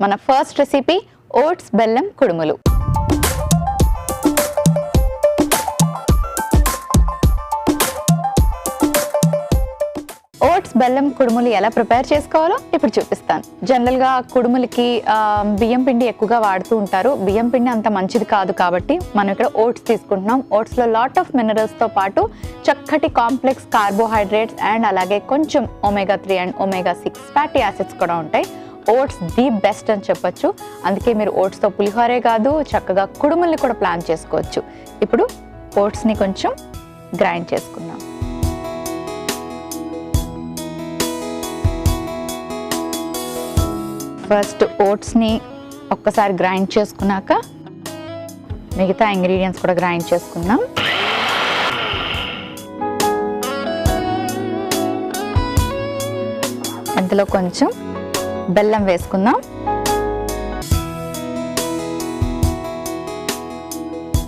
మన first recipe oats బెల్లం కుడుములు. ఓట్స్ బెల్లం కుడుములు ఎలా ప్రిపేర్ చేసుకోవాలో ఇప్పుడు చూపిస్తాను. జనరల్గా కుడుములకి బియ్యం పిండి ఎక్కువగా వాడుతూ ఉంటారు. బియ్యం పిండి అంత మంచిది కాదు కాబట్టి మనం ఇక్కడ ఓట్స్ తీసుకుంటున్నాం. ఓట్స్లో లాట్ ఆఫ్ మినరల్స్తో పాటు చక్కటి కాంప్లెక్స్ కార్బోహైడ్రేట్స్ అండ్ అలాగే కొంచెం omega 3 and omega 6 fatty acids కూడా ఉంటాయి. ఓట్స్ ది బెస్ట్ అని చెప్పొచ్చు. అందుకే మీరు ఓట్స్తో పులిహోరే కాదు చక్కగా కుడుముల్ని కూడా ప్లాన్ చేసుకోవచ్చు. ఇప్పుడు ఓట్స్ని కొంచెం గ్రైండ్ చేసుకుందాం. ఫస్ట్ ఓట్స్ని ఒక్కసారి గ్రైండ్ చేసుకున్నాక మిగతా ఇంగ్రీడియంట్స్ కూడా గ్రైండ్ చేసుకుందాం. అందులో కొంచెం బెల్లం వేసుకుందాం.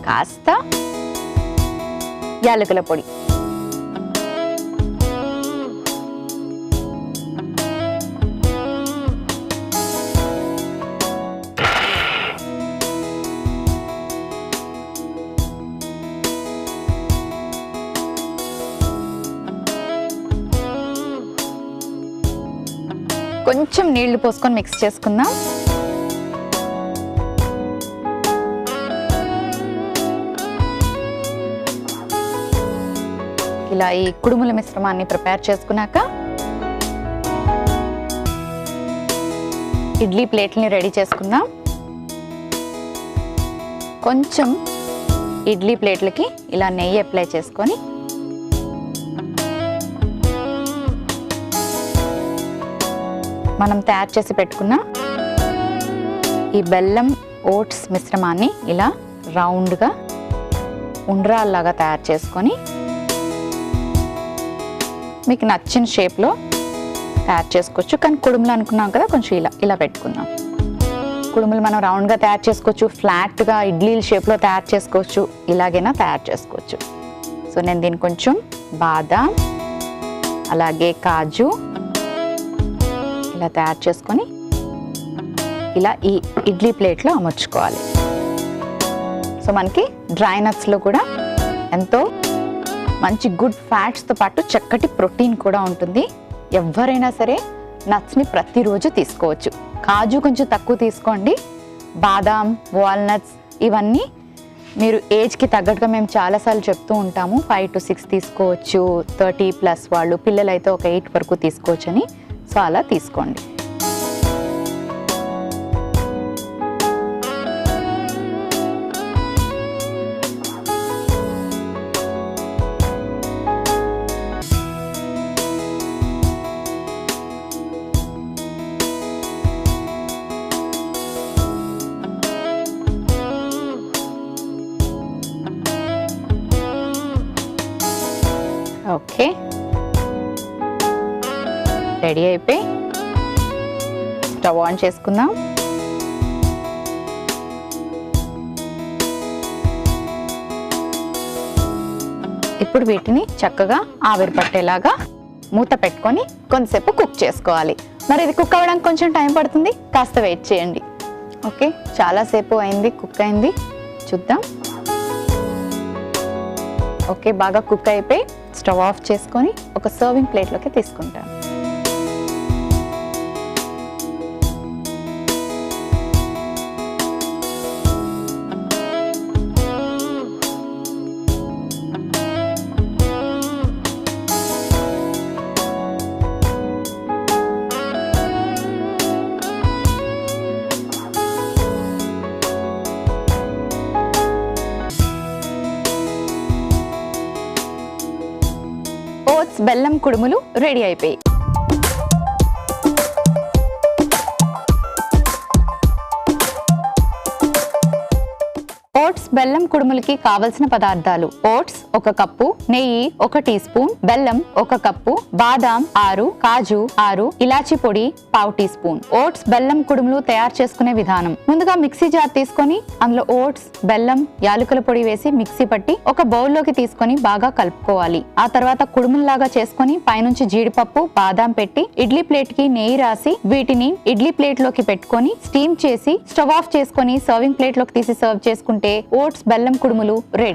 కాస్త యాలకుల పొడి, కొంచెం నీళ్లు పోసుకొని మిక్స్ చేసుకుందాం. ఇలా ఈ కుడుముల మిశ్రమాన్ని ప్రిపేర్ చేసుకున్నాక ఇడ్లీ ప్లేట్ని రెడీ చేసుకుందాం. కొంచెం ఇడ్లీ ప్లేట్లకి ఇలా నెయ్యి అప్లై చేసుకొని మనం తయారు చేసి పెట్టుకున్న ఈ బెల్లం ఓట్స్ మిశ్రమాన్ని ఇలా రౌండ్గా ఉండ్రాల్లాగా తయారు చేసుకొని మీకు నచ్చిన షేప్లో తయారు చేసుకోవచ్చు. కానీ కుడుములు అనుకున్నాం కదా, కొంచెం ఇలా పెట్టుకుందాం. కుడుములు మనం రౌండ్గా తయారు చేసుకోవచ్చు, ఫ్లాట్గా ఇడ్లీల షేప్లో తయారు చేసుకోవచ్చు, ఇలాగైనా తయారు చేసుకోవచ్చు. సో నేను దీన్ని కొంచెం బాదాం అలాగే కాజు ఇలా తయారు చేసుకొని ఇలా ఈ ఇడ్లీ ప్లేట్లో అమర్చుకోవాలి. సో మనకి డ్రై నట్స్లో కూడా ఎంతో మంచి గుడ్ ఫ్యాట్స్తో పాటు చక్కటి ప్రోటీన్ కూడా ఉంటుంది. ఎవరైనా సరే నట్స్ని ప్రతిరోజు తీసుకోవచ్చు. కాజు కొంచెం తక్కువ తీసుకోండి. బాదాం, వాల్నట్స్ ఇవన్నీ మీరు ఏజ్కి తగ్గట్టుగా మేము చాలాసార్లు చెప్తూ ఉంటాము. 5 to 6 తీసుకోవచ్చు. 30+ వాళ్ళు, పిల్లలైతే ఒక 8 వరకు తీసుకోవచ్చు అని. సో అలా తీసుకోండి. ఓకే, రెడీ అయిపోయి స్టవ్ ఆన్ చేసుకుందాం. ఇప్పుడు వీటిని చక్కగా ఆవిరి పట్టేలాగా మూత పెట్టుకొని కొంతసేపు కుక్ చేసుకోవాలి. మరి ఇది కుక్ అవ్వడానికి కొంచెం టైం పడుతుంది, కాస్త వెయిట్ చేయండి. ఓకే, చాలాసేపు అయింది, కుక్ అయింది, చూద్దాం. ఓకే, బాగా కుక్ అయిపోయి స్టవ్ ఆఫ్ చేసుకొని ఒక సర్వింగ్ ప్లేట్లోకి తీసుకుంటాను. ఓట్స్ బెల్లం కుడుములు రెడీ అయిపోయి. ఓట్స్ బెల్లం కుడుములకి కావలసిన పదార్థాలు: ఓట్స్ 1 కప్పు, నెయ్యి 1 టీ స్పూన్, బెల్లం 1 కప్పు, బాదాం 6, కాజు 6, ఇలాచి పొడి 1/2 టీ స్పూన్. ఓట్స్ బెల్లం కుడుములు తయారు చేసుకునే విధానం: ముందుగా మిక్సీ జార్ తీసుకొని అందులో ఓట్స్, బెల్లం, యాలకుల పొడి వేసి మిక్సీ పట్టి ఒక బౌల్లోకి తీసుకొని బాగా కలుపుకోవాలి. ఆ తర్వాత కుడుముల్లాగా చేసుకొని పైనుంచి జీడిపప్పు, బాదాం పెట్టి ఇడ్లీ ప్లేట్ కి నెయ్యి రాసి వీటిని ఇడ్లీ ప్లేట్ లోకి పెట్టుకొని స్టీమ్ చేసి స్టవ్ ఆఫ్ చేసుకొని సర్వింగ్ ప్లేట్ లోకి తీసి సర్వ్ చేసుకుంటే ఓట్స్ బెల్లం కుడుములు రెడీ.